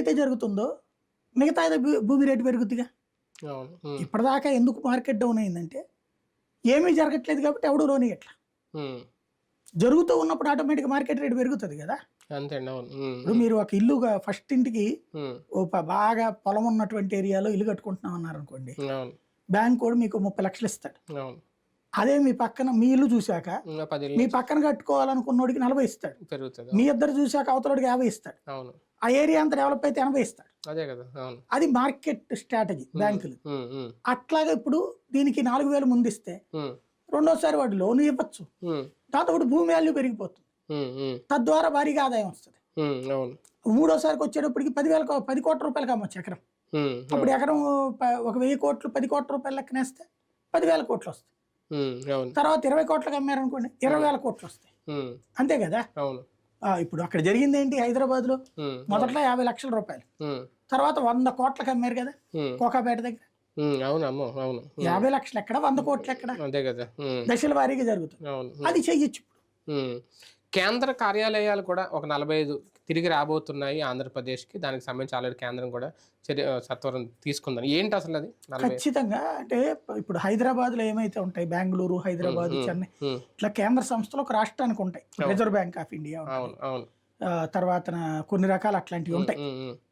అయితే జరుగుతుందో మిగతా భూమి రేటు పెరుగుద్దిగా. ఇప్పటిదాకా ఎందుకు మార్కెట్ డౌన్ అయిందంటే ఏమీ జరగట్లేదు కాబట్టి ఎవడు లోన్ ఇవ్వట్లా. జరుగుతూ ఉన్నప్పుడు ఆటోమేటిక్ మార్కెట్ రేట్ పెరుగుతుంది కదా. ఇప్పుడు మీరు ఒక ఇల్లుగా ఫస్ట్ ఇంటికి బాగా పొలం ఉన్నటువంటి ఏరియాలో ఇల్లు కట్టుకుంటున్నాం అన్నారు అనుకోండి, బ్యాంక్ కూడా మీకు 30 లక్షలు ఇస్తాడు. అదే మీ పక్కన మీ ఇల్లు చూశాక మీ పక్కన కట్టుకోవాలనుకున్నోడికి 40 ఇస్తాడు. మీ ఇద్దరు చూశాక అవతలడికి 50 ఇస్తాడు. ఆ ఏరియా అంతా డెవలప్ అయితే 80 ఇస్తాడు. అది మార్కెట్ స్ట్రాటజీ బ్యాంకులు. అట్లాగే ఇప్పుడు దీనికి 4,000 ముందు ఇస్తే రెండోసారి వాడు లోన్ ఇవ్వచ్చు, దాంతో ఒకటి భూమి వాల్యూ పెరిగిపోతుంది, తద్వారా భారీగా ఆదాయం వస్తుంది. మూడోసారికి వచ్చేటప్పటికి 10 కోట్ల రూపాయలకి అమ్మచ్చు ఎకరం. అప్పుడు ఎకరం 1,000 కోట్లు 10 కోట్ల రూపాయలు లెక్కనేస్తే 10,000 కోట్లు వస్తాయి. తర్వాత 20 కోట్లకు అమ్మారనుకోండి 20,000 కోట్లు వస్తాయి. అంతే కదా. ఇప్పుడు అక్కడ జరిగింది ఏంటి, హైదరాబాద్ లో మొదట్లో 50 లక్షల రూపాయలు, తర్వాత 100 కోట్లకు అమ్మారు కదా కోకాపేట దగ్గర. 50 లక్షలు ఎక్కడ, 100 కోట్లు ఎక్కడ, దశల వారీగా జరుగుతుంది. అది చెయ్యొచ్చు. కేంద్ర కార్యాలయాలు కూడా ఒక 45 తిరిగి రాబోతున్నాయి ఆంధ్రప్రదేశ్కి. దానికి సంబంధించి ఆల్రెడీ కేంద్రం కూడా సత్వరం తీసుకుందని. ఏంటి అసలు అది? ఖచ్చితంగా అంటే ఇప్పుడు హైదరాబాద్ లో ఏమైతే ఉంటాయి, బెంగళూరు, హైదరాబాద్, చెన్నై, ఇట్లా కేంద్ర సంస్థలు ఒక రాష్ట్రానికి ఉంటాయి. రిజర్వ్ బ్యాంక్ ఆఫ్ ఇండియా, తర్వాత కొన్ని రకాల అట్లాంటివి ఉంటాయి.